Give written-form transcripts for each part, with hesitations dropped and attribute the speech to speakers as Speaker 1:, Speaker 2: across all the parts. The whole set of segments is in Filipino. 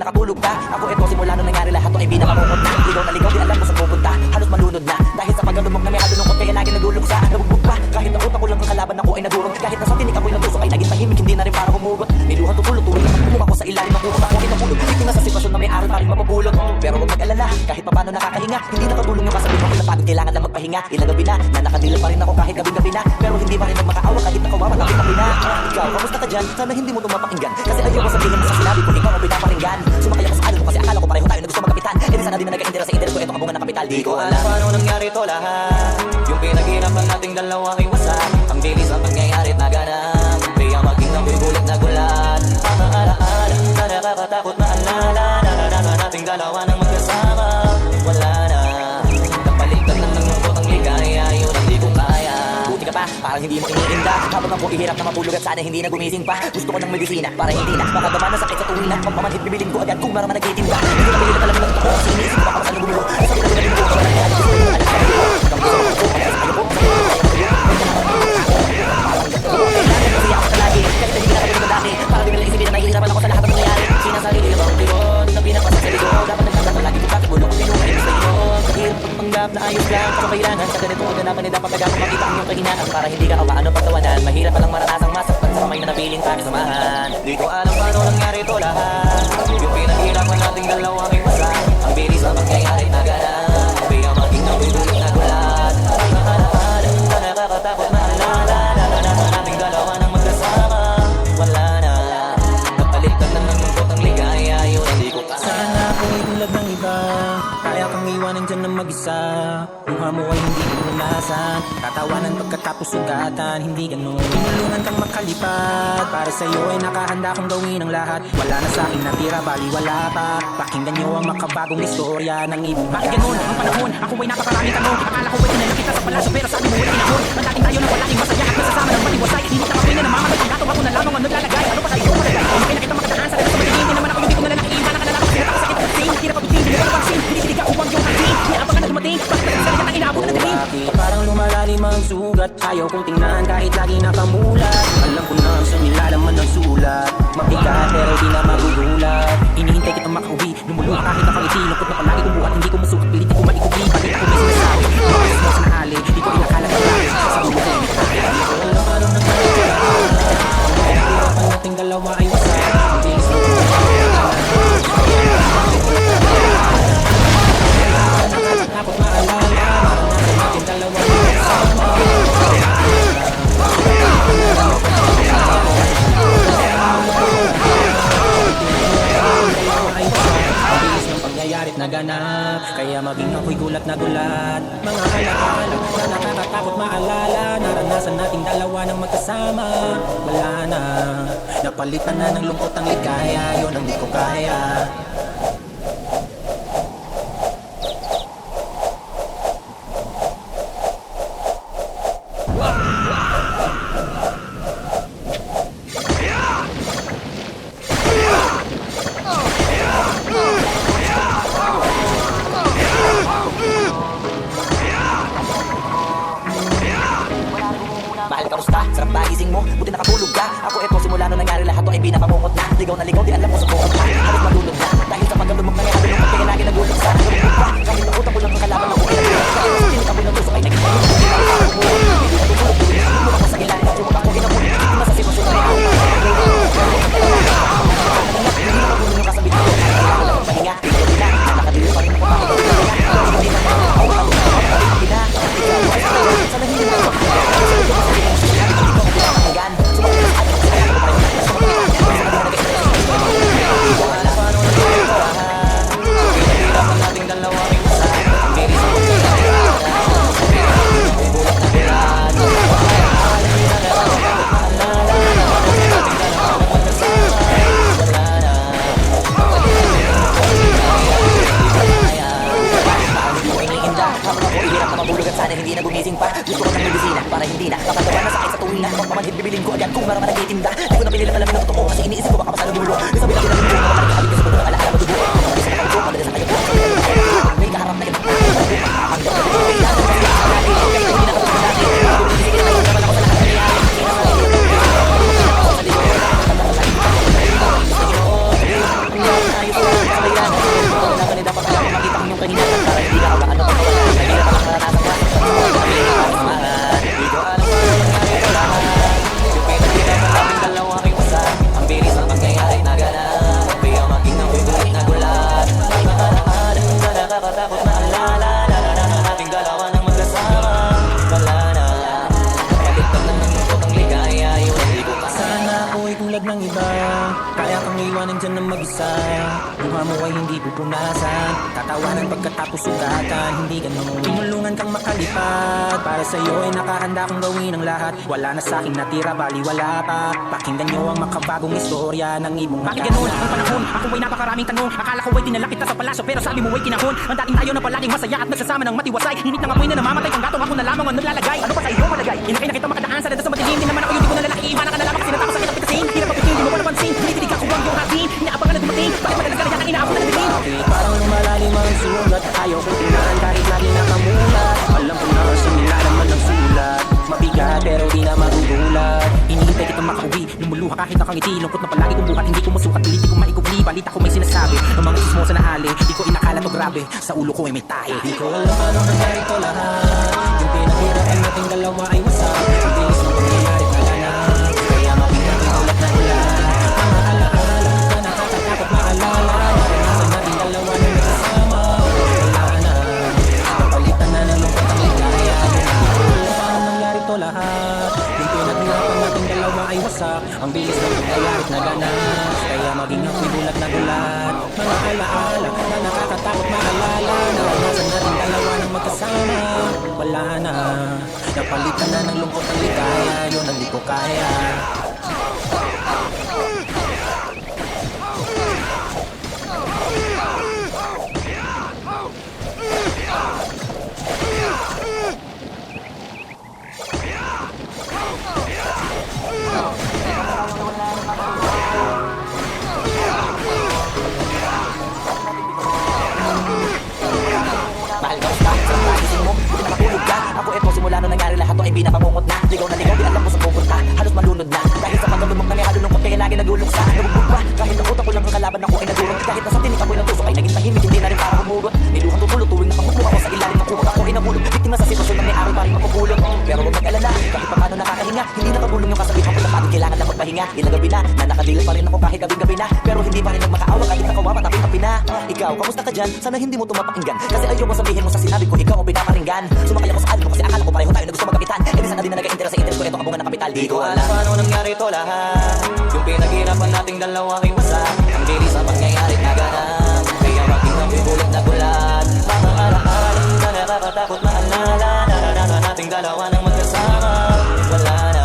Speaker 1: nakatulog ka. Ako eto simula nung nangyari lahat to ay binakamukot na. Ligaw na ligaw, di alam ko sa pupunta. Halos malunod na, dahil sa pagdamog na may halulungkot. Kaya lagi nagulugsa, nabugbog pa. Kahit na utak ko lang ang kalaban ako ay nadurog. Kahit na sa tinik ako'y natusok ay naging tahimik. Hindi na rin para humugot. Niluhan tutulog, tuloy na pagpumuk ako sa ilalim ng ukot. Ako kinapulog, dito na sa sitwasyon na may araw pa rin mapupulot. Pero huwag mag-alala, kahit pa paano nakakahinga. Hindi nakatulong yung kasabihin ko na pagod, kailangan lang magpahinga. Ilang gabi na nakadila pa rin ako kahit gabi-gabi na. Pero hindi pa rin magmakaawa kahit nakawawa tabi-tabi na. Ikaw, kamusta ka dyan? Sana hindi mo tumapakinggan. Kasi ayaw ko sabihin mo sa sinabi ko, ikaw ang pinaparinggan. Sumakay ako sa alon ko kasi akala ko pareho tayo na gusto magkapitan. E di sana di na nag-interes sa interes ko, eto kabungan ng kapital. Di ko alam paano nangyari to lahat. Yung pinaghirapan nating dalawa ay wasak. Ang bilis ang pangyayari at naganap. Kaya maging ako'y gulat na gulat. Ang alaala na nakakatakot maalala. Naranasan nating dalawa nang magkasama. Wala na, napalitan na ng lungkot ang ligaya. Yun ang di ko kaya. Buti ka pa, parang hindi mo iniinda. Habang ako ihirap na mapulog at sana hindi na gumising pa. Gusto ko ng medisina para hindi na makadama na sakit sa tuwina. Pampamanhid bibilin ko agad kung marama nagtitinda. Hindi ko napilit talaga ng ako. Sinisip ko baka masano gumulo. Sa pinag galing ko, wala na gusto ko yung alas sa iyo. Ang gusto ko, ayaw ko, kailangan kasi ako palagi. Kahit hindi na kapag dati. Para di nila isipin na nahihirapan ako sa lahat ng nangyayari. Sinasarili ko ang tiyon na pinapasa sa likod. Dapat nagtatang lagi ko kakibulok kung pinuhin sa iyo. Kahirap pagpanggap na ayos lang. Sa kailangan sa ganito kaganapan ay dapat nagapang makita ang iyong kahinaan. Para hindi ka kapaano pagtawanan. Mahirap palang maranasang masaktan sa kamay na napiling pakisamahan. Di ko alam paano nangyari to lahat. Yung pinaghirapan nating dalawa ay masa. Ang bilis na pangyayari na ganap. Kaya maging ako'y gulat na gulat. Ang alaala na nakakatakot na alala. Naranasan nating dalawa nang magkasama. Wala na, napalitan na ng lungkot ang ligaya. Yun hindi ko kaya.
Speaker 2: Sana ako'y tulad ng iba. Kaya kang iwanan dyan ng mag-isa. Buha mo ay hindi inunasan. Tatawanan pagkatapos sugatan. Hindi ganun, tinulungan kang makalipad. Para sa'yo ay nakahanda kong gawin ang lahat. Wala na sa'kin natira, bali wala pa. Pakinggan niyo ang makabagong istorya ng ibang
Speaker 3: Bakit ganun ang panahon? Ako ay napakarami tanong. Akala ko ay tinala kita sa palasyo, pero sabi mo ay tinahon. Mandating tayo ng walaking masaya at nasasama ng maliwasay. Hindi na kami na namamatay. Ang gato ako na lamang ang naglalagay. Ano pa tayo malagay? Hindi na kita makadaan sa ganito sa madilim. Hindi naman ako yung di ko na lalaki. Iba na kalala ko pinakasakit at sin. Hirap at uting, hindi mo napansin. Hindi ka uwang yung hangin. Inaabangan na dumating. Bakit na sa likat ang inaabot na dilim?
Speaker 2: Parang lumalalim ang sugat. Ayaw kong tingnan kahit lagi nakamulat. Alam ko na sa nilalaman ng sulat. Mabigat pero di na magugulat. Hinihintay kitang makauwi. Lumulunga kahit nakangiti. Lungkot na palagi kong buhat. Hindi ko masukat. Pilitin ko maikubi. Bakit ako may sinasabi? Bakit mo sa nahali? Di ko inakala na lang. Sa bulo ko yung nakaya. Alam paano nangyari. Ang nating dalawa ay wasa. Ang bilis ng nakakatakot maalala. Naranasan natin dalawa ay kasama. Pangyayari't naganap. Kaya maging ako'y gulat na gulat. Mga alaala na nakakatakot maalala. Naranasan nating dalawa ng magkasama. Wala na, napalitan na ng lungkot ang ligaya. Yun ang di ko kaya.
Speaker 1: Mahal, kamusta? Sarap ba gising mo? Buti nakatulog ka. Ako eto simula nung nangyari lahat to ay binakamukot na. Ligaw na ligaw, di alam ko sa pupunta. Halos malunod na, dahil sa pagdamog na may halulungkot. Kaya lagi nagulugsa, nabugbog pa. Kahit na utak ko lang ang kalaban ako ay nadurog. Kahit sa tinik ako'y natusok ay naging tahimik. Hindi na rin para humuhol. Hindi na tutulog, tuloy na ako sa ilalim ng ukot. Ako kinapulog, dito na sa sitwasyon na may araw. Hindi na matulong yung kasabit ko. Kailangan lang magpahinga. Hindi na, nakadilo pa rin ako bakit ako talaga. Hindi na ako makapagpahinga. Sana hindi na ako.
Speaker 2: iwanan dyan ng mag-isa. Mukha mo ay hindi pupunasan, tatawanan pagkatapos sugatan. Hindi ganun, tinulungan kang makalipad. Para sa'yo ay nakahanda kong gawin ang lahat. Wala na sa'king natira, bali wala pa. Pakinggan nyo ang makabagong istorya ng ibong
Speaker 3: Bakit ganun ang panahon? Ako ay napakaraming tanong. Akala ko ay dinala kita sa palasyo, pero sabi mo ay kinahon. Ang dating tayo na palaging masaya at nagsasama ng matiwasay. Hinit ng apoy na namamatay kang gatong, ako na lamang ang naglalagay. Ano pa sa iyo malagay? Inakay na kita makadaan sa lada sa madilim. Di naman ako yung tipo na lalaki, iwanan ka na lamang kasi natapos sa kitang pitasin. Hirap pagpitin, di mo pa napansin. Tinitinig ako ang iyong atin. Inaabangan na dumating. Bakit madalas ka na yan ang inaabot na nadilim?
Speaker 2: Bakit parang lumalalim ang sugat? Ayaw kong tingnan kahit lagi nakamulat. Alam ko na sinilalaman ng sulat. Mabigat pero di na magugulat. Hinihintay kitang makauwi, lumuluha kahit nakangiti. Lungkot na palagi kong buhat, hindi ko masukat. Piliti kong maikubli, balita ko may sinasabi. Ang mga chismosa na hali, di ko inakala to grabe. Sa ulo ko ay may tae. Di ko alam paano nangyari to lahat. Yung pinaghirapan nating dalawa ay wasak. Ang bilis ng pangyayari naganap. Kaya mapingat ang ulat na ulan. Mga alaala na nakakatakot maalala. Naranasan nating dalawa na magkasama. Wala na, napalitan na ng lungkot ang ligaya. Di ko alam paano nangyari to lahat. Yung pinaghirapan nating dalawa ay wasak. Ang bilis ng pangyayari naganap. Kaya maging ako'y gulat na gulat. Mga alaala na nakakatakot maalala. Naranasan nating dalawa ng magkasama. Wala na, napalitan na ng lungkot ang ligaya. Yun ang di ko kaya.
Speaker 1: Mahal ka basta, sa gising mo, hindi nakatulog ka. Ako eto, simula nung nangyari lahat to ay pinapangungot na. Ligaw na ligaw, di alam ko sa pupunta. Halos malunod na, dahil sa pagkalumok na may halulungkot. Kaya lagi naguluksa, nabugbog pa. Kahit ang utak ko lang ang kalaban ako ay nagurot. Kahit nasa tinik ako'y nagtusok ay naging tahimik. Hindi na rin para humugot. Niluhan tutulog tuwing nakahukbo ako sa ilalim ng kumot. Ako ay nahulog, biktima sa sitwasyon ng may araw pa rin mapupulot. Pero huwag mag-alala, kahit pa paano nakakahinga. Hindi nakatulong yung kasabihan ko na pagod kailangan lang magpahinga. Ilang gabi na nakadilat pa rin ako kahit gabing-gabi na. Pero hindi pa rin nagmakaawa kahit nakawawa tapi-tapi na. Ikaw, kamusta ka dyan? Sana hindi mo tumapakinggan. Kasi ayoko sabihin mo sa sinabi ko, ikaw ang pinaparinggan. Sumakay ako sa alin mo kasi akala ko pareho tayo na gusto magapitan. E di sana din na nag-interest sa interest ko, ito kabungan ng kapital. Di ko alam paano nangyari to lahat. Yung pinaghirapan nating dalawa ay wasak. Ang bilis ang pangyayari naganap. Kaya maging ako'y gulat na gulat. Mga alaala na nakakatakot maalala. Naranasan nating dalawa ng magkasama. Wala na,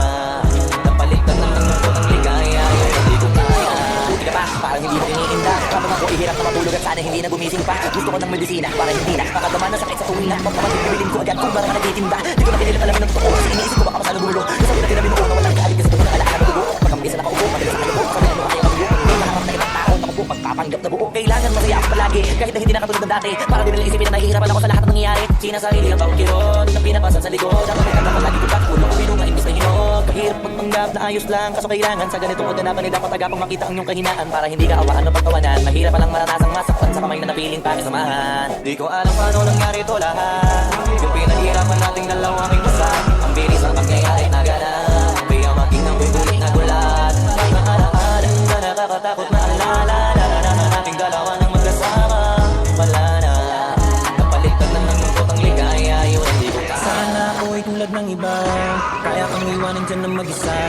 Speaker 1: napalitan na ng lungkot ang ligaya. Yung hindi ko kaya. Buti ka pa, parang hindi mo iniinda. Kapag ako ihirap na matulog at sana hindi na gumising pa. Gusto ko ng medisina para hindi na makadama na sakit sa tuwing na. Pagpapagod bibilin ko agad kung parang nagtitinda. Di ko na pinilit alam ng totoo kasi iniisip ko baka masalo dulo. Nasabi na tinabi noon na walang kaalig kasi doon ang alaala na dugo. Pagkambisa na kaupo, madalas na kayo. Sabi ano kaya mabuo. May naharap na ibang tao na kupo. Pagpapanggap na buo. Kailangan masaya ako palagi kahit na hindi na katulad ng dati. Para din nila isipin na nahihirapan ako sa lahat ng nangyayari. Sinasarili ang pagkirot na pinapasan sa likod. Ang mga kanta lagi ko kakulong ko binunga imbis na hinog. Kahirap magpanggap na ayos lang kaso kailangan sa ganitong udanapan ay dapat agapang makita ang iyong kahinaan para hindi ka awaan o pagkawanan. Mahirap palang maranasang masaktan sa kamay na napiling pakisamahan. Di ko alam paano nangyari to lahat. Yung pinaghirapan nating dalawa ay wasak. Ang bilis ang pangyayari naganap. Kaya maging ako'y gulat na gulat. Mga alaala na nakakatakot na alala. Naranasan nating dalawa ng magkasama. Wala na, napalitan na ng lungkot ang ligaya. Yun hindi ko kaya.
Speaker 2: Sana ako ay tulad ng iba. Kaya kang iwanan dyan ng mag-isa.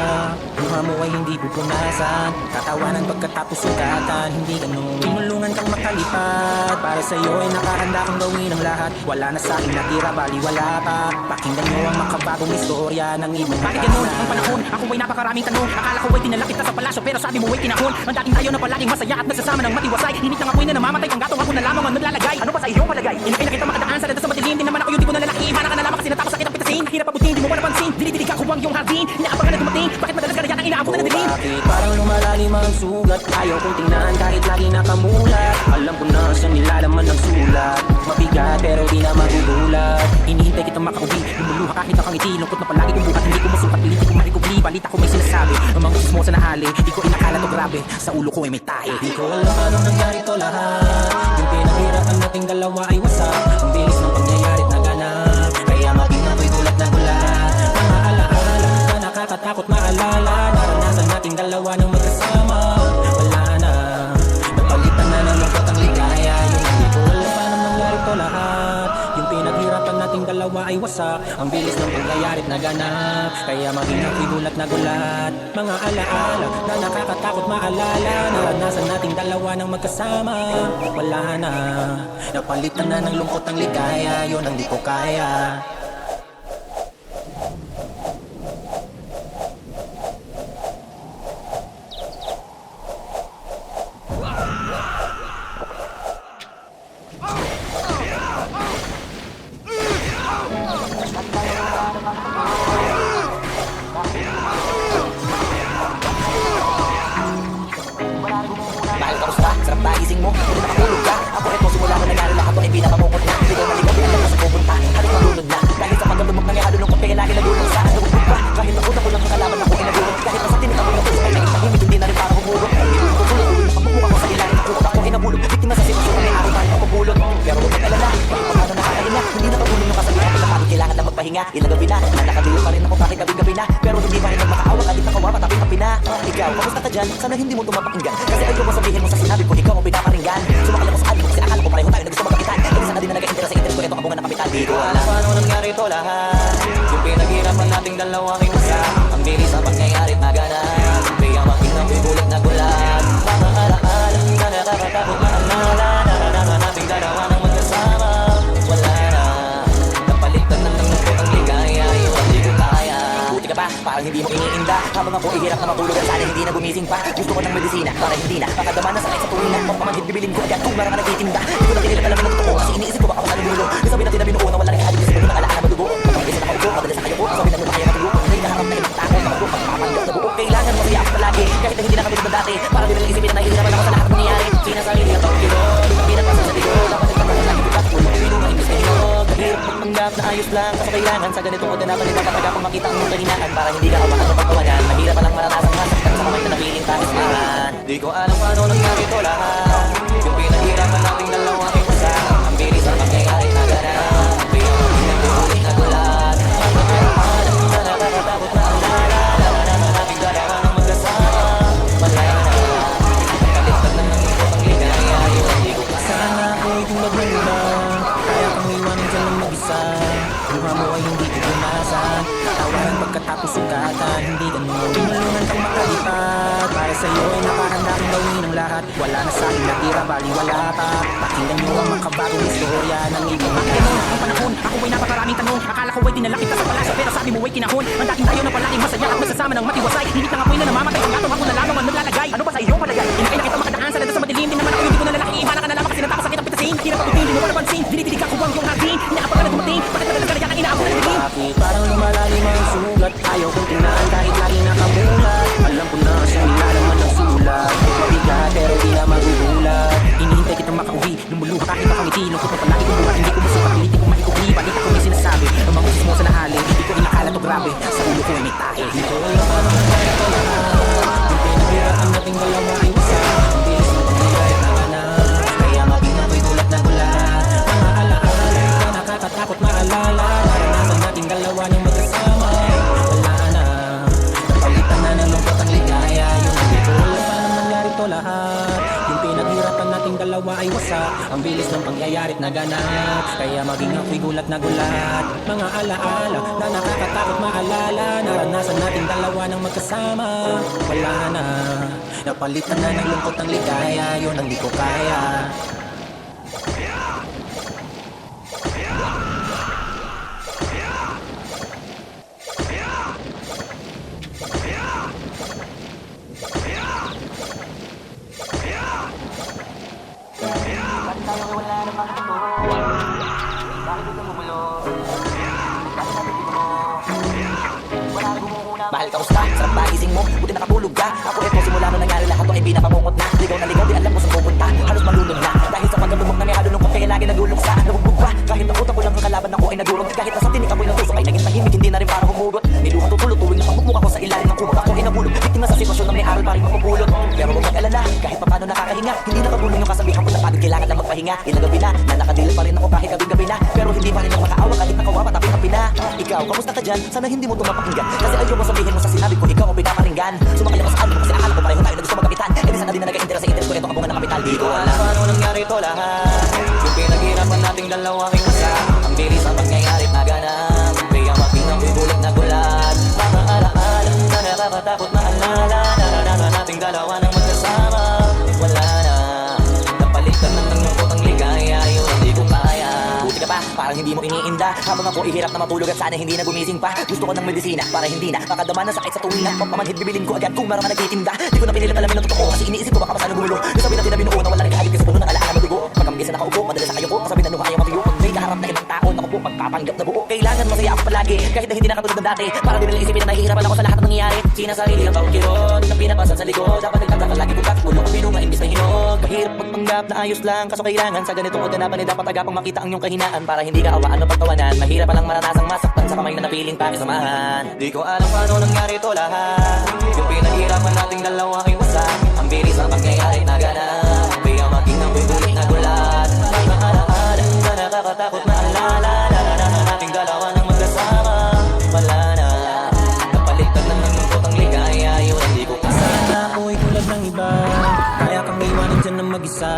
Speaker 2: Mukha mo ay hindi pupunasan, tatawanan pagkatapos sugatan. Hindi ganun, tinulungan kang makalipad. Para sa'yo ay nakahanda kong gawin ang lahat. Wala na sa'king natira, bali wala pa. Pakinggan nyo ang makabagong istorya ng ibong
Speaker 3: Bakit ganun ang panahon? Ako ay napakaraming tanong. Akala ko ay dinala kita sa palasyo, pero sabi mo ay kinahon. Ang dating tayo na palaging masaya at nagsasama ng matiwasay. Hinit ng apoy na namamatay kang gatong, ako na lamang ang naglalagay. Ano pa sa iyo malagay? Inakay na kita makadaan sa lada sa madilim. Di naman ako yung tipo na lalaki, iwanan ka na lamang kasi natapos sa kitang pitasin. Hirap pabutin, di mo pa napansin. Dinidinig ako ang iyong hardin. Inaabangan na dumating. Bakit madalas ka na yan ang inaabot na nadilim?
Speaker 2: Bakit parang lumalalim ang sugat? Ayaw kong tingnan kahit lagi nakamulat. Alam ko na sa nilalaman ng sulat. Mabigat pero di na magugulat. Hinihintay kitang makauwi, lumuluha kahit nakangiti. Lungkot na palagi kong buhat, hindi ko masukat. Piliti kong maikubli, balita ko may sinasabi. Ang mga chismosa na hali, di ko inakala to grabe. Sa ulo ko ay may tae. Di ko alam paano nangyari to lahat. Yung pinaghirapan nating dalawa ay wasak. Ang bilis ng pangyayari naganap. Kaya maging ako'y gulat na gulat. Mga alaala na nakakatakot maalala. Naranasan nating dalawa ng magkasama. Wala na, napalitan na ng lungkot ang ligaya. Yung hindi ko alam paano nangyari to lahat. Yung pinaghirapan nating dalawa ay ay wasak. Ang bilis ng pangyayari't naganap, kaya maging ako'y gulat na gulat. Mga alaala na nakakatakot maalala, naranasan nating dalawa ng magkasama. Wala na, napalitan na ng lungkot ang ligaya, yun ang di ko kaya.
Speaker 1: Mahal, kamusta? Sarap ba gising mo? Kung nakatulog ka, ako eto simula na nangyari lahat to ay pinapamukot na. Ligaw na ligaw, di alam mo sa pupunta. Halos malunod na, dahil sa pagdamdamok na may halulungkot kaya lagi nagulong sa nabugbog pa. Kahit nakuta ko lang ang kalaban ako ay nagulong. Kahit nasa tinig ako yung puso ay naging tahimik, hindi na rin para humulog. Hindi ko tulog, nakapagbuka ko sa ilalim ng kuta ako ay nabulog. Biktima sa sitwasyon na may araw tayo mapupulot. Pero huwag mag-alala, kahit paano nakakahinga, hindi nakatulong yung kasabihan ko na pagod kailangan lang magpahinga. Ilang gabi na, nakadilo pa rin ako kahit gabi-gabi na. Pero hindi pa rin nagmakaawa, kahit nakawawa, taping-tapi na. Ikaw, kamusta ka dyan? Sana hindi mo tumapakinggan. Kasi ayoko sabihin mo sa sinabi ko, ikaw ang pinaparinggan. Sumakal ako sa alibog kasi akala ko pareho tayo na gusto magkapitan. Kasi sana di na nag-interest sa interest ko, ito kabungan ng kapital. Di ko alam paano nangyari ito lahat. Yung pinaghirapan nating dalawa ay wasa. Ang bilis ang pangyayarit na ganap. Kaya makinang gulat na gulat. Mga alaala na nakakatakot maalala. Naranasan nating dalawa ng magkasama. Wala na, napalitan na ng lungkot ang ligaya. Yun ang di ko kaya. Buti ka pa, parang hindi mo iniinda. Habang ako ihirap na matulog at sana hindi na gumising pa. Gusto ko ng medisina para hindi na makadama na sakit sa tuwina. Pagpamanhid bibilin ko agad kung marang ka nagtitinda. Hindi ko na tinilip alam ng totoo kasi iniisip ko baka kung ano dulo. Sabi natin na binuo na wala rin kahit kasi ko na alaala madugo. Pagkakagisa na kaupo, madalas na kayo po. Sabi na mo kaya matulo. Hindi naharap na ilang takot na mabuo. Pagpapanggap na buo. Kailangan masaya ako palagi kahit na hindi na kami na dati. Para di na isipin na nahihirapan ako sa lahat ng nangyayari. Sinasali niya tawag kilo. Pinagpasa sa ligo. Dapat nagpapasa lagi ko kat. Pulong pilo nga imbis na hinog. Kahirap magpanggap na ayos lang. Kaso kailangan sa ganitong kote naman ipapataga kung makita ang kahinaan. Para hindi ka kabahan ng pagkawanan. Mahirap palang maranasan masaktan sa kamay na napiling tayo naman. Di ko alam paano nangyari ito lahat. Yung pinaghirapan nating dalawa ay wasa. Ang bilis ang pangyayari na ganap. Kaya maging na gulat. Mga alaala na nakakatakot na alala. Naranasan nating dalawa ng magkasama. Wala na, napalitan na ng lungkot ang ligaya. Yun ang di ko kaya.
Speaker 2: Sana ako'y tulad ng iba, kaya kang iwanan dyan ng mag-isa. Luha mo ay hindi ko punasan, tawaran pagkatapos sugatan. Hindi ganun, tinulungan kang makalipat. Para sa'yo ay nakahanda kang gawin ang lahat. Wala na sa'kin natira, baliwala pa. Pakinggan mo ang makabagong istorya ng ibang
Speaker 3: Ganun ang panahon, ako ay napakaraming tanong. Akala ko ay dinala kita sa palasyo, pero sabi mo ay kinahon. Ang dating tayo na palaging masaya at nasasama ng matiwasay. Hindi ka nga po'y na namamatay, ang gatong ako na lamang ang naglalagay. Ano ba sa iyong palagay? Inakay na kita makadaan sa lado sa madilim. Di naman ako hindi ko na lalaki, iiwanan ka na lamang kasi natakasakit ang pitasin. Hirap ang hindi mo pa napansin, dinidilig ako ang iyong hardin. Inaapag ka na dumating, bakit madalas ka na yan ang inaabot ng dilim?
Speaker 2: bakit parang lumalalim ang sugat? Ayaw kong tingnan kahit lagi nakamulat. Alam ko na sa nilalaman ng sulat. Mabigat pero di na magugulat.
Speaker 3: Hinihintay kitang makauwi, lumuluha kahit makangiti. Lungkot mo palagi kung buhat, hindi ko masukat, hindi ko maikukli. Balita ko may sinasabi, ang mga usis mo sa nahali. Hindi ko inakala to grabe, sa ulo ko may tae.
Speaker 2: Di ko alam paano nangyari ito lahat. Yung pinaghirapan nating dalawa ay isa. Ang bilis ng pangyayari na ganap, kaya maging ako'y gulat na gulat. Mga alaala na nakakatakot maalala. Naranasan nating dalawa ng magkasama. Wala na, napalitan na ng lungkot ang ligaya. Yung hindi ko alam paano nangyari ito lahat. Yung pinaghirapan nating dalawa ay wasak. Ang bilis ng pangyayari't naganap, kaya maging ako'y gulat na gulat. Mga alaala na nakakatakot maalala. Naranasan nating dalawa ng magkasama. Wala na, napalitan na ng lungkot ang ligaya. Yun ang di ko kaya.
Speaker 1: Mahal, kamusta? Sarap ba gising mo? Buti nakatulog ka. Ako eto simula na nangyari lahat to ay pinapamukot na. Ligaw na ligaw, di alam mo saan pupunta. Halos malunod na, dahil sa pagdamdamok na may halulungkot kaya lagi nagulong sa nabugbog pa. Kahit nakuta ko lang ang kalaban ako ay nagurong. Kahit nasa tinig ako'y ng tusok ay naging tahimik, hindi na rin para humugot. Niluha tutulog tuwing nakapagmukha ko sa ilalim ng kumot. Ako ay nabulog, biktima sa sitwasyon na may aral pa rin mapupulot. Pero huwag mag-alala, kahit paano nakakahinga. Hindi nakabulong yung kasabihan ko na pagod kailangan lang magpahinga. Ilang gabi na, nakadilip pa rin ako kahit gabi-gabi na. Pero hindi pa rin ako makaawa kahit nakawawa, taping-tapi na. Ikaw, kamusta ka dyan? Sana hindi mo tumapakinggan. Kasi ayoko sabihin mo sa sinabi ko, ikaw ang pinaparinggan. Sumakal ako sa alibog kasi akala ko pareho tayo na gusto magkapitan. Eh di sana di na nag-interest sa interest ko, ito kabungan ng kapital. Di ko alam paano nangyari ito lahat. Yung pinaghirapan nating dalawa ay wasa. Ang bilis ang pangyayari't naganap. alala. Naranasan nating dalawa ng magkasama. Wala na, napalitan na ng lungkot ang ligaya. Yun hindi ko kaya. Buti ka pa, parang hindi mo iniinda. Habang ako ihirap na matulog at sana hindi na gumising pa. Gusto ko ng medisina para hindi na makadama ng sakit sa tuwing at papamanhid bibilin ko agad kung marama nagtitinda. Di ko na pinilit alamin ng totoo kasi iniisip ko baka masano gumulo. Nasabi na tinabinuo na wala rin kahit kasi puno ng alaala mabigo. Pagkamagisa na nakaupo, madalas sa kayo ko. Masabi na nung ayaw matiyo. May kaharap na ibang tao, naku po, magpapanggap na buo. Kailangan masaya ako palagi, kahit na hindi na katulad ng dati. Para di nila isipin na nahihirapan ako sa lahat ng nangyayari. Sinasarili ang bawang kirot, na pinapasan sa likod. Dapat nagtataka lagi bukat, ulo ko pinunga imbis na hinog. Mahirap magpanggap na ayos lang, kaso kailangan sa ganitong kaganapan ay dapat agapang makita ang iyong kahinaan. Para hindi ka awaan o pagtawanan. Mahirap palang maranasang masaktan sa kamay na napiling pakisamahan. Di ko alam paano nangyari to lahat. Yung pinaghirapan nating dalawa ay wasak. Ang bilis ng pangyayari na ganap. Kaya maging ang bulit na gulat. Mga alaala na nakakatakot na alala. Naranasan nating dalawa ng magkasama. Wala na, napalitan na ng lungkot ang ligaya. Yun hindi ko
Speaker 2: Sana ako'y tulad ng iba, kaya kang iwanan dyan ng mag-isa.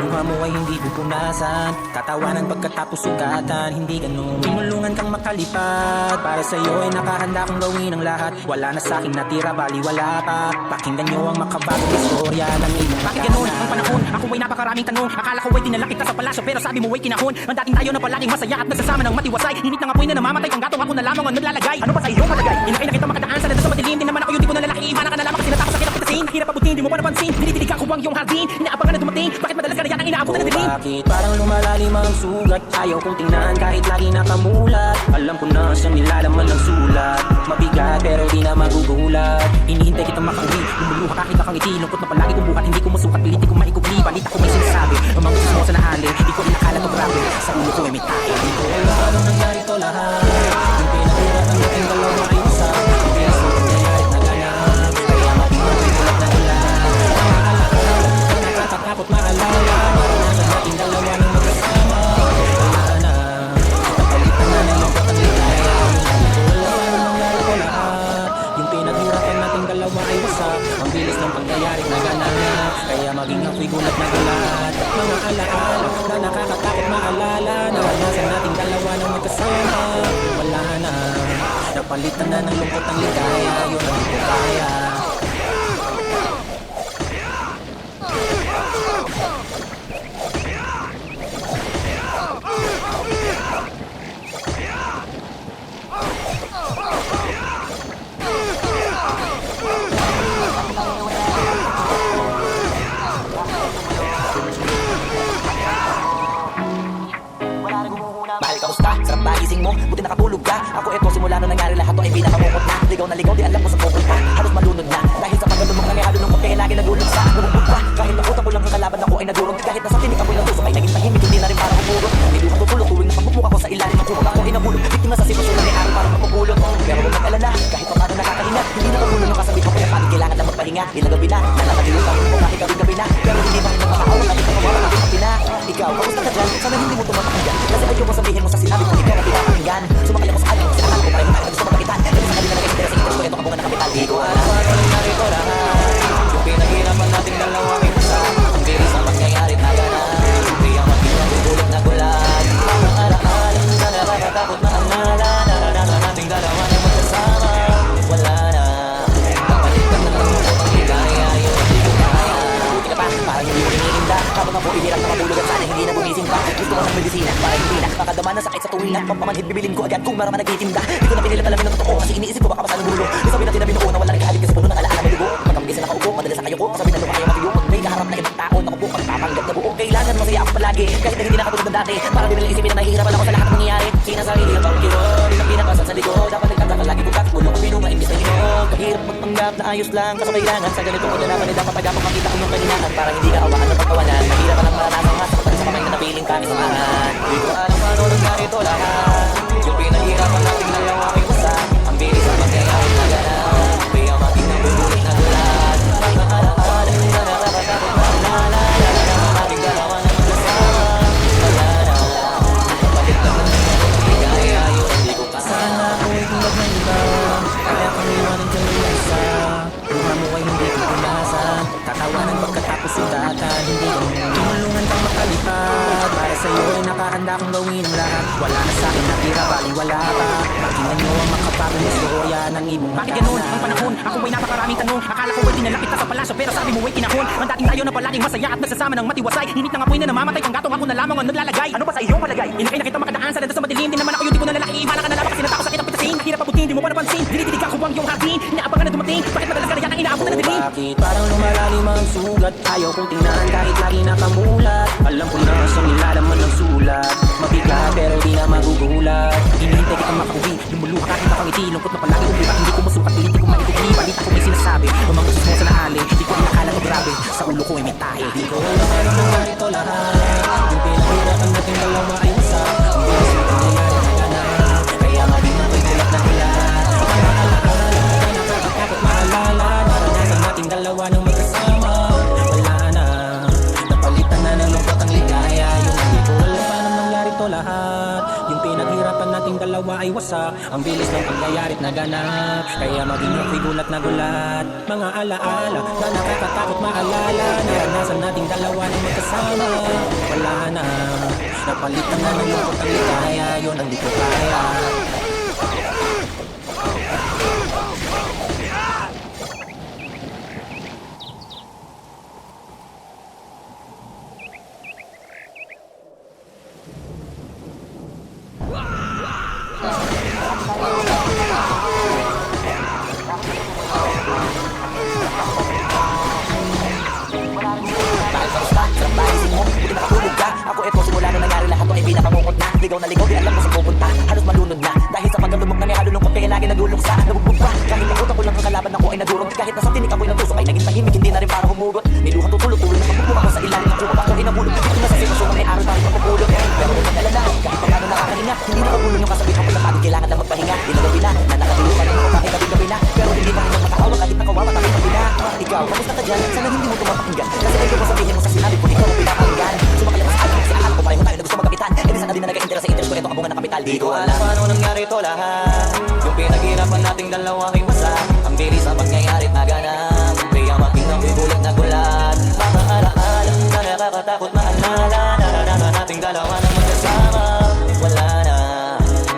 Speaker 2: Mukha mo ay hindi pupunasan, tatawanan pagkatapos sugatan. Hindi ganun, tinulungan kang makalipad. Para sa'yo ay nakahanda kong gawin ang lahat. Wala na sa'king natira, baliwala pa. Pakinggan nyo ang makabagong istorya ng inyong
Speaker 3: Bakit ganun ang panahon? Ako ay napakaraming tanong. Akala ko ay dinala kita sa palasyo pero sabi mo ay kinahon. Ang dating tayo na palaging masaya at nagsasama ng matiwasay. Init ng apoy na namamatay kang gatong ako na lamang ang naglalagay. Ano ba sa iyong kalagay? Inakay na kita makadaan sa sa madilim. Di naman ako yung tipo na lalaki. Iiwanan ka na lamang kasi natakot sa kinang pitasin. Hirap abutin, di mo pa napansin. Dinitilig ako ang iyong hardin. Inaabangan na dumating. Bakit madalas ka na yatang inaabot na dilim?
Speaker 2: Bakit parang lumalalim ang sugat? Ayaw kong tingnan kahit lagi nakamulat. Alam ko na siyang nilalaman ng sulat. Mabigat pero di na magugulat. Hinihintay kitang makauwi, lumuluha kahit nakangiti. Lungkot na palagi kong buhat, hindi ko masukat. Pilitin ko maikubli, balita ko may sinasabi. Ang mga gusto mo sa nahali, di ko inakala to grabe. Sa ulo ko ay may tayo. Di ko alam paano nangyari to lahat. Yung pinaghirap ang ating dalawa ay isa. Ang bilis ng pangyayari na ganap. Kaya maging ako'y mulat na ulan. Ang alaala, nakakatakot maalala. Naranasan nating dalawa ng magkasama. Wala na, napalitan na ng lungkot ang ligaya. Hindi ko alam paano nangyari to lahat. Yung pinaghirapan nating dalawa ay wasak. Ang bilis ng pangyayari na ganap. Kaya maging ako'y gulat na gulat. Mga alaala na nakakatakot maalala. Naranasan nating dalawa ng magkasama. Wala na, napalitan na ng lungkot ang ligaya. Yun ang hindi ko kaya.
Speaker 1: Mahal, kamusta? Sarap ba gising mo? Buti nakatulog ka. Ako eto, simula nung nangyari lahat to ay pinakamukot na. Ligaw na ligaw, di alam ko sa pupunta. Halos malunod na. Dahil sa pagkandun mong nangyari lungkot kaya lagi nagulog sa nabugbog pa. Kahit nakutak ko lang ang kalaban ako ay nadurog. Kahit nasa tinig ako'y natusok ay naging tahimik. Hindi na rin para kumulot. Hindi ko tutulog tuwing napagmumukha ko sa ilalim ng kumot. Ako ay nabulog. Biktima sa sitwasyon na may araw para mapupulot. Pero huwag mag-alala, kahit pa paano nakakahinga. Hindi na kagulo ng kasabit ko kaya pagod kailangan lang magpahinga. Ilang gabi na, nakakadilit ang mo kahit gabi na. Pero hindi pa rin nakakaawat at ikaw ang mga pina. Ikaw, kamusta ka dyan? Sana hindi mo tumapakinggan. Kasi ayaw mo sabihin mo sa sinabi ko ikaw ang pinapakinggan. Sumakay ako sa akin kasi akala ko pareho tayo gusto magagitan. Kasi sa kanila nag-express sa interest ko ito kabungan ng kapital. Di ko alam paano nangyari to lahat. Yung pinaghirapan nating dalawa ay isa. Ang bilis ang pangyayari na ganap. Kaya maging ang gulat na gulat. Mga alaala na nakakatakot na alala. Naranasan nating dalawa na magkasama. Wala na, napalitan na ng lungkot ang ligaya. Yun hindi ko kaya. Buti ka pa, parang hindi mo iniinda. Habang ako ihirap na matulog at sana hindi na gumising pa. Gusto ko ng medisina para hindi na makadama ng sakit sa tuwing at papamanhid bibilin ko agad kung marama nagtitinda. Di ko na pinilit alamin ng totoo kasi iniisip ko baka masano gulo. Nasabi na tinabinuo na wala rin kahalik kasi puno ng alaala madugo. Pagkamagisa na nakaupo, madalas sa kayo ko. Masabi na nung ayaw matiyo. May kaharap na ibang tao, naku po, magpapanggap na buo. Kailangan masaya ako palagi, kahit na hindi na katulad ng dati. Para di nila isipin na nahihirapan ako sa lahat ng nangyayari. Sinasarili ang bawang kirot, na pinapasan sa likod. Dapat nagtataka lagi bukat, ulo ko pinunga imbis na hinog. Kahirap magpanggap na ayos lang, kaso kailangan sa ganitong kaganapan ay dapat agapang makita ang iyong kahinaan. Para hindi ka awaan ng pagtawanan. Mahirap palang maranasang masaktan sa kamay na napiling pakisamahan. Di ko alam paano nangyari to lahat. Yung pinaghirapan nating dalawa ay wasak. Ang bilis ang pangyayari na ganap. Kaya maging ang bulit na gulat. Mga alaala na nakakatakot na alala. Naranasan nating dalawa na magkasama. Wala na, napalitan na ng ligaya. Yun hindi ko kaya.
Speaker 2: Sana ako'y tulad ng iba, kaya kang iwanan dyan ng isa. Mukha mo ay hindi pupunasan, tatawanan pagkatapos sugatan. Hindi ganun, tinulungan kang makalipad. makalipad. Para sa'yo ay nakahanda kong gawin ang lahat. Wala na sa'kin natira, baliwala ka. Pakinggan nyo ang makapagong istorya ng ibong
Speaker 3: Bakit ganun ang panahon? Ako ay napakaraming tanong. Akala ko ay dinala kita sa palasyo, pero sabi mo ay kinahon. Ang dating tayo na palaging masaya at nagsasama ng matiwasay. Hinit ng apoy na namamatay, panggatong ako na lamang ang naglalagay. Ano ba sa iyong palagay? Inakay na kita makadaan sa dito sa madilim. Di naman ako yung tipo na lalaki. Iba na ka na lamang kasi natapos sakit ang pitasin. Hirap abutin, di mo pa napansin. Dinididig ako ang iyong hardin. Inaabangan na dumating. Bakit madalas ka na yan ang inaabot na nadilim?
Speaker 2: Bakit parang lumalalim ang sugat? Ayaw kong tingnan kahit lagi nakamulat. Alam ko na sa nilalaman ng sulat. Mabigat pero di na magugulat.
Speaker 3: Hinihintay kitang makauwi. Lumuluha kahit nakangiti. Lungkot na palagi umulat. Hindi ko masukat, pilit ko maikuti. Balita ko may sinasabi. Umangkos mo sa naali. Di ko inakala to grabe. Sa ulo ko ay may tahe.
Speaker 2: Di ko alam paano nangyari to lahat. Yung pinaghirapan nating dalawa ay wasak. Ang bilis na nangyayari na ganap. Kaya maging ako'y gulat na gulat. Mga alaala na nakakatakot maalala. Naranasan nating dalawa nang magkasama. Wala na, napalitan na ng lungkot ang ligaya. Yung hindi ko alam paano nangyari to lahat. Yung pinaghirapan nating dalawa ay wasak. Ang bilis ng pangyayari't naganap. Kaya maging ako'y gulat na gulat. Mga alaala na nakakatakot maalala. Naranasan nating dalawa nang magkasama. Wala na, napalitan na ng lungkot ang ligaya. Yun ang di ko kaya.
Speaker 1: Bakit sa gusta? Sarap naisip mo, buti nakatulog ka. Ako eto, simula nung nangyari lahat to ay pinakamukot na. Ligaw na ligaw, di alam mo sa pupunta. Halos malunod na, dahil sa pagkadumog na may halulungkot. Kaya lagi naguluksa, nabugbog pa. Kahit nakutak ko lang ang kalaban ako ay nadurog. Kahit nasa tinik ako'y nagtusok ay naging tahimik. Hindi na rin para humugot. Niluha tutulo-tulo na pagbubuka ko sa ilalim. Nakuha ako ay nabulog. Dito na sa sitwasyon na may araw tayo mapupulot. Pero huwag mag-alala, kahit pa paano nakakahinga. Hindi nakabulong yung kasabihan ko na pagod. Kailangan lang magpahinga. Ilagaw na, na nakatulog pa rin ako kahit gabi-gabi na. Pero hindi pa rin ako makahawa kahit nakawawa tayo gabi na. Ikaw, kamusta ka dyan? Sana hindi mo tumapakinggan. Kasi ay mo sabihin mo sa sinabi ko, ikaw ang pinapakinggan. Sumakali mas alam, kasi akala ko pareho tayo na gusto magkapitan. E di sana din na nag-interest sa interest ko, ito kabungan ng kapital. Di ko alam paano nangyari to lahat. Yung pinaghirapan nating dalawa ay wasak. Ang bilis ang pangyayari't naganap. Kaya maging ako'y gulat na gulat. Mga alaala na nakakatakot maalala. Naranasan nating dalawa nang magkasama. Wala na,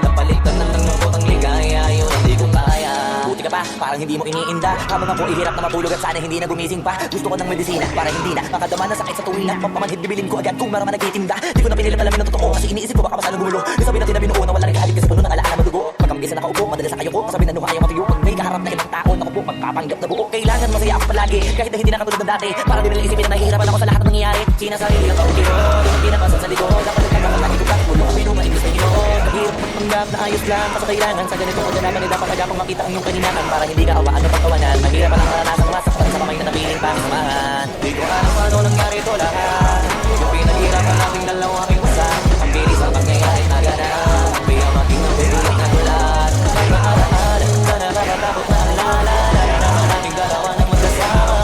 Speaker 1: napalitan ng lungkot ang ligaya. Yun hindi ko kaya. Buti ka pa, parang hindi mo iniinda. Habang ako ihirap na mapulog at sana hindi na gumising pa. Gusto ko ng medisina para hindi na makadama na sakit sa tuwing na pampamanhid bibilin ko agad kung meron man nagtitinda. Di ko na pinilit alamin ng totoo kasi iniisip ko baka masanong gumulo. Sabi natin na binuo na wala rin kahalik kasi puno ng alaala madugo. Pagkambisa na nakaupo, madalas sa kayo ko. Kasabi na nuha ayaw matuyo. Pag may kaharap na ibang tao, naku po, magpapanggap na buo. Kailangan masaya ako palagi kahit na hindi na katulad ng dati. Para di nila isipin na nahihirapan ako sa lahat ng nangyayari. Sinasabi nila ako kiro, di mo pinapasok sa likod. Dapat nagkakamalaki ko kahit bulong kami nung mainis na ginoon. Kahirap magpanggap na ayos lang. Kaso kailangan sa ganitong kaganapan ay dapat agapang makita ang iyong kaninahan. Para hindi ka awaan o pagkawanan. Mahirap pa lang maranasang masaktan sa kamay na napiling pangsamahan. Di ko alam paano nangyari to lahat. Yung pinaghirapan nating dalawa ay wasak. Ang bilis ang pangyayari na ganap. Kaya maging ang gulat na gulat. Mga alaala na nakakatakot na alala. Naranasan nating dalawa nang magkasama.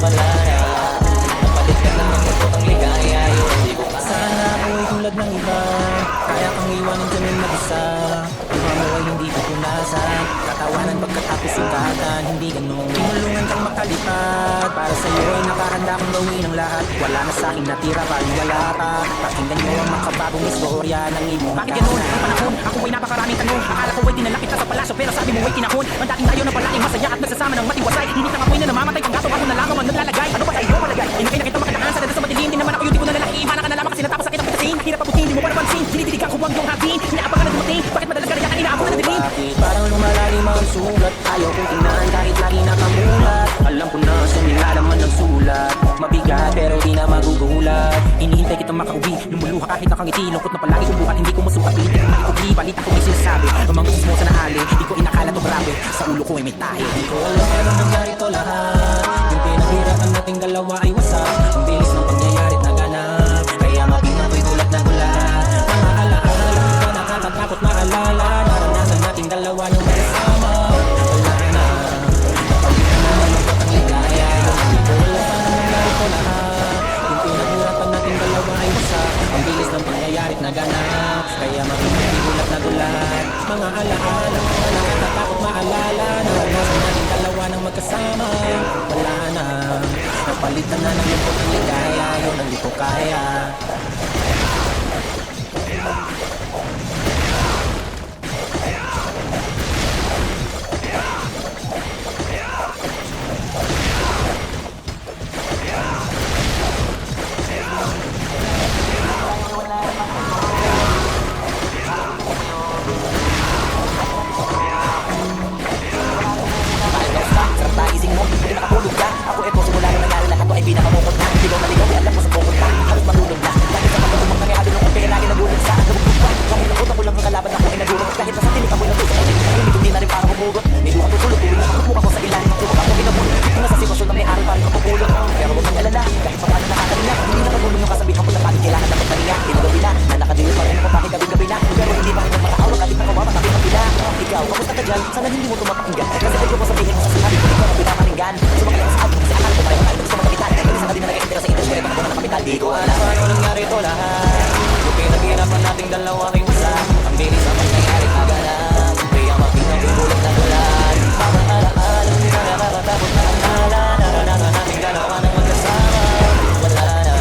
Speaker 1: Wala na, napalitan na ng lungkot ang ligaya. Yun hindi ko kaya.
Speaker 2: Sana ako'y tulad ng iba. Kaya kang iwanin dyan ng mag-isa. Iba mo ay hindi pupunasan. Katawanan pagkatapos sugatan. Hindi ganun. Tinulungan kang makalipad. Para sa'yo ay nakahanda kong gawin ang lahat. Wala na sa'king natira, baliwala ka. Pakinggan mo ang makabagong istorya ng ibong
Speaker 3: Bakit ganun ang panahon? Ako ay napakaraming tanong. Akala ko ay dinala kita sa palasyo, pero sabi mo ay kinahon. Ang dating tayo na palaging masaya at nagsasama ng matiwasay. Hinit ng apoy na namamatay, panggatong ako na lamang ang naglalagay. Ano ba sa iyo palagay? Inakay na kita makadaan sa dito sa madilim. Di naman ako yung tipo na lalaki. Iba na ka na lamang kasi natapos sakit ang pitasin. Hirap abutin, di mo pa napansin. Dinididig ako ang iyong hardin. Inaabangan na dumating. Bakit madalas ka na yan ang inaabot na nadilim?
Speaker 2: Bakit parang lumalalim ang sugat? Ayaw kong tingnan kahit lagi nakamulat. Alam ko na sa nilalaman ng sulat. Mabigat pero di na magugulat.
Speaker 3: Hinihintay kitang makauwi. Lumuluha kahit nakangiti. Lungkot na palagi subukan. Hindi ko masukat, pilit ko maikuti. Balita ko may sinasabi. Umangkos mo sa naali. Di ko inakala to grabe. Sa ulo ko ay may tahe.
Speaker 2: Di ko alam paano nangyari to lahat. Yung pinaghirapan nating dalawa ay wasak. Ang bilis ng pangyayari't naganap. Kaya maging ako'y gulat na gulat. Mga alaala na nakakatakot maalala. Naranasan nating dalawa nang magkasama. Wala na, napalitan na ng lungkot ang ligaya. Di ko alam paano nangyari to lahat. Yung pinaghirapan nating dalawa ay wasak. Ang bilis ng pangyayari't naganap. Kaya maging ako'y gulat na gulat. Mga alaala na nakakatakot maalala. Naranasan nating dalawa nang magkasama. Wala na, napalitan na ng lungkot ang ligaya. Yun ang di ko kaya.
Speaker 1: kapital. Di ko alam paano nangyari to lahat. Yung pinaghirapan nating dalawa ay wasa. Ang bilis ang mangyayari kaganap. Kaya makita yung gulat na gulat. Mga alaala na nakakatakot na alala. Naranasan nating dalawa ng magkasama. Wala na.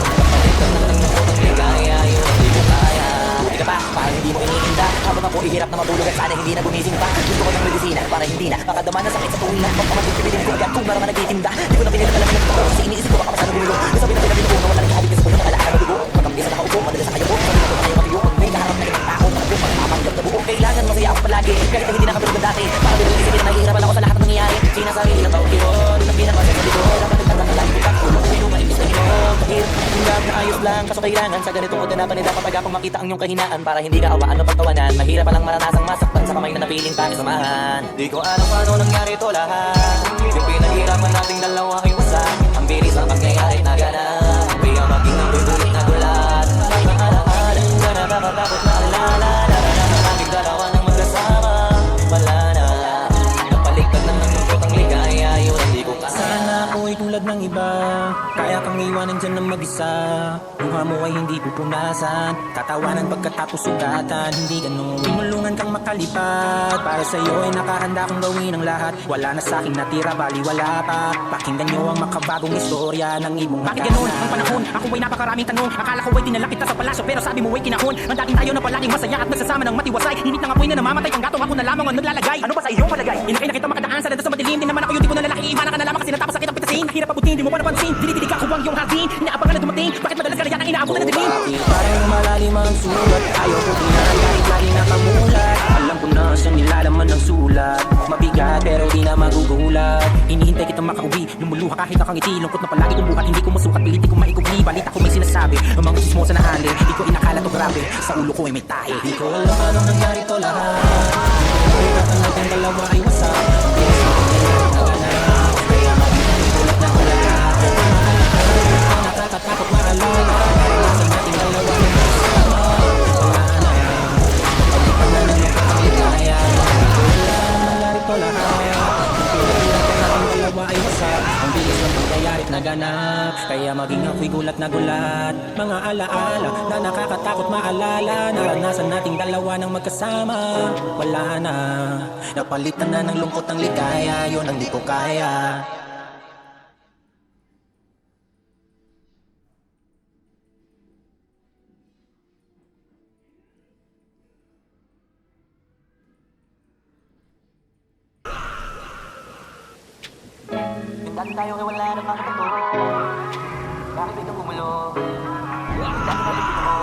Speaker 1: Kapalitan na ng lungkot ang ligaya. Yun ang di ko kaya. Buti ka pa, parang hindi mo iniinda. Habang ako ihirap na matulog at sana hindi na gumising pa. Gusto ko ng medisina para hindi na makadama na sakit sa tuwing pagpamagin pipitin ko agad kung marama nagtitinda. Di ko na pinilalaman ng totoo kasi iniisip ko baka masano gulo. Nasabi na pinabinuo na wala nang ihabig kasi ko na nakalaala na dugo. Pagkampi sa nakaupo, madalas sa kayo ko. Sabi na ko na kayo matiyo. Kung may kaharap na ibang tao, kung magpapanggap na buo. Kailangan masaya ako palagi kahit na hindi nakatulog na dati. Para din isipin na nahihirapan ako sa lahat ng nangyayari. Sinasabi nilang taong yun, ang pinakasya sa likod. Dapat nagtatanggalay ko katulog ko yung maimis na inom. Kahit hanggang na ayos lang, kaso kailangan sa ganitong kaganapan nila kapag akong makita ang iyong kahinaan. Para hindi ka awaan o pagtawanan. Mahirap palang maranasang masaktan sa kamay na napiling pakisamahan. Di ko alam paano nangyari to lahat. Yung pinaghirapan nating dalawa ay wasa. Ang bilis ang pangyayari na ganap. Kaya maging ang bubulit na gulat. Mga alaala na nakakatakot na alala. Naranasan nating dalawa ng magkasama. Wala na. Napaliktad na ng lungkot ang ligaya. Yun ang di ko kaya.
Speaker 2: Sana ako'y tulad ng iba. Kaya kang iwanan dyan ng mag-isa. Mukha mo ay hindi pupunasan. Tatawanan pagkatapos sugatan. Hindi ganun. Tumulungan kang makalipat. Para sa'yo ay nakahanda kong gawin ang lahat. Wala na sa'king natira, bali wala pa. Pakinggan nyo ang makabagong istorya ng ibong
Speaker 3: Bakit ganun ang panahon? Ako ay napakaraming tanong. Akala ko ay dinala kita sa palasyo pero sabi mo ay kinahon. Ang dating tayo na palaging masaya at nagsasama ng matiwasay. Init ng apoy na namamatay kang gatong ako na lamang ang naglalagay. Ano ba sa iyong palagay? Inakay na kita makadaan sa landas sa madilim. Di naman ako yung tipo na lalaki. Iiwanan ka na lamang kasi natapos sakit ang pitasin. Nahirap abutin, di mo pa napansin. Dinidilig ako ang iyong hardin. Inaabangan na dumating. Bakit madalas ka na yan ang inaabutan na dilim?
Speaker 2: Bakit parang malalim ang sulat? Ayaw ko tingnan kahit lagi nakamulat. Alam ko na siyang nilalaman ng sulat. Mabigat pero di na magugulat. Hinihintay kitang makauwi. Lumuluha kahit nakangiti. Lungkot na palagi kong buhat. Hindi ko masukat, pilit di ko maikubli. Balita ko may sinasabi. Ang mga chismosa na hali. Di ko inakala to grabe. Sa ulo ko ay may tahi. Di ko alam anong nangyari to lahat. Pagkatan natin dalawa ay wasa. Bilis na nangyayari na ganap. Kaya maging ang gulat na gulat. Nakakatakot maalala. Naranasan natin dalawa ng magsama. Wala na. Pagkatan na ng lungkot ang ligaya. Di ko alam anong nangyari to lahat. Pinaghirapan natin dalawa ay wasa. Ang bilis ng pangyayari't naganap. Kaya maging ako'y gulat na gulat. Mga alaala na nakakatakot maalala. Naranasan nating dalawa ng magkasama. Wala na. Napalitan na ng lungkot ang ligaya. Yun ang di ko kaya.
Speaker 1: Dati tayo ay wala na mga ito. Bakit ito gumulo? Dati tayo dito mo.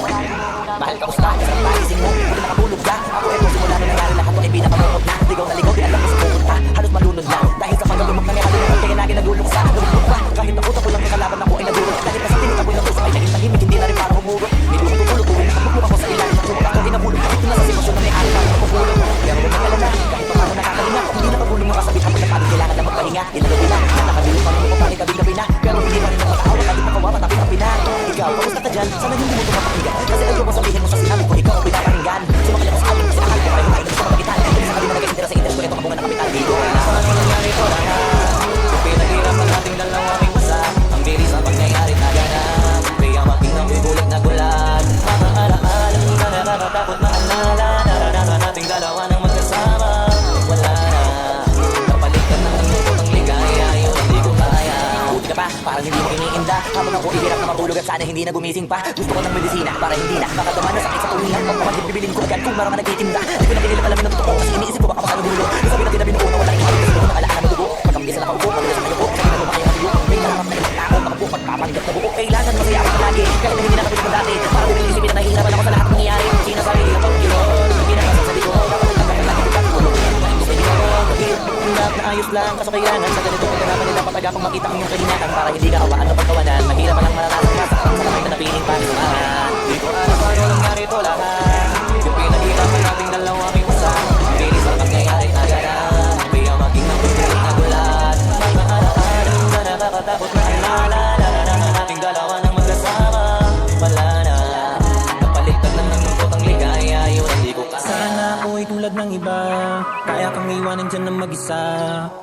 Speaker 1: Wala na muna. Mahal ka usta, isang pagising mo. Hindi nakatulog ka. Ako eto simula na nangyari lahat to ay pinakamukot na. Ligaw na ligaw, di alam ko sa pupunta. Halos malunod na. Dahil sa pagdalumag na may halunod kaya lagi naguluksa. Lumulog pa, kahit nakuta ko lang may kalaban ako ay nagulog. Kahit na sa tinig ako'y natusok ay naging tahimik. Hindi na rin para humurot. Hindi ko tutulog, tuwing nakapulog ako sa ilalim. Nagsulog ako inahulog. Ito na sa sitwasyon na may ari para makapulog. Pero huwag magalala, kahit pa paano nakakalinga. Hindi nakapulong yung kasabit habang napagod kailangan na magpahinga. Inagabi na, nakakabili pa rin ako pangit gabi-gabi na. Pero hindi pa rin nakakaawa, kahit makawawa, tapi-tapi na. Ikaw, kamusta ka dyan? Sana hindi mo tumapakinggan. Kasi ayoko sabihin mo sa sinabi ko, ikaw ang pinapakinggan. Sumakali ako sa akin kasi akal ko pareho tayo sa pamagitan. Hindi sa kabila nag-intera sa interest ko, ito kabungan ng kapital. Di ko alam ano nangyari to lahat. Yung pinaghirapan nating dalawa ay wasa. Ang bilis ang pangyayari na ganap. Kaya maging ang gugulat na gulat. Mga alaala na nakakatakot na alala. Naranasan nating dalawa ng magkasama. Wala na. Napalitan na ng lungkot ang ligaya. Yun ang di ko kaya. Buti ka pa, parang hindi mo iniinda. Habang ako ihirap na matulog at sana hindi na gumising pa. Gusto ko ng medisina para hindi na makadama na sakit sa tuwingan. Pagpamagin bibilin ko agad kung marama nagtitinda. Di ko na pinilalaman ng totoo kasi iniisip ko baka masano gulo. Sabi na tinabinuo na wala nang ihabig kasi ko na alaala na dugo. Pagkampi sa nakaupo, madalas sa kayo ko. Sabi na lumaki ang matiyo. May kaharap na ibang tao. Makapo, pagpapanggap na buo. Kailangan masaya ako palagi. Kahit na hindi nakabili ko dati. Para din isipin na nahihirapan ako sa lahat ng nangyayari. Sinasabi nilang taong yun. Hindi na masasabi ko. Dapat nagkakalang ko katulog. Gusto niyo ako. Hirap na ayos lang. Kaso kailangan sa ganitong kaganapan nila kapag akong makita ang iyong kahinaan. Para hindi ka awaan o pagkawanan. Mahirap palang maranasan masaktan sa kamay na napiling pakisamahan. Di ko alam paano nangyari to lahat. Yung pinaghirapan nating dalawa ay wasa. Ang bilis ang pangyayari na ganap. Kaya maging ang gugulat na gulat. Mga alaala na nakakatakot na alala. Naranasan nating dalawa ng magkasama. Wala na. Napalitan na ng lungkot ang ligaya. Yun ang di ko kaya.
Speaker 2: Sana ako'y tulad ng iba. Kaya kang iwanan dyan dyan na mag-isa.